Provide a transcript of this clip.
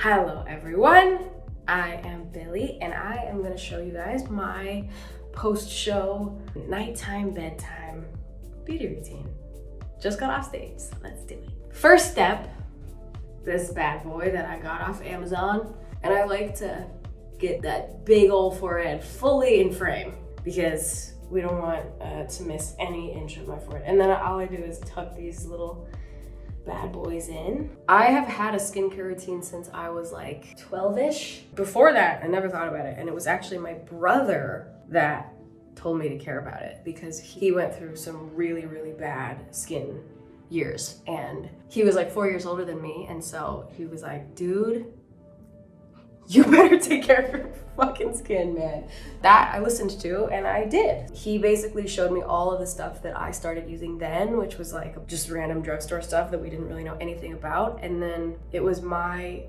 Hello everyone, I am Billie and I am going to show you guys my post-show nighttime bedtime beauty routine. Just got off stage, so let's do it. First step, this bad boy that I got off Amazon, and I like to get that big old forehead fully in frame because we don't want to miss any inch of my forehead. And then all I do is tuck these little bad boys in. I have had a skincare routine since I was like 12-ish. Before that, I never thought about it. And it was actually my brother that told me to care about it because he went through some really, really bad skin years. And he was like 4 years older than me. And so he was like, dude, you better take care of your fucking skin, man. That I listened to, and I did. He basically showed me all of the stuff that I started using then, which was like just random drugstore stuff that we didn't really know anything about. And then it was my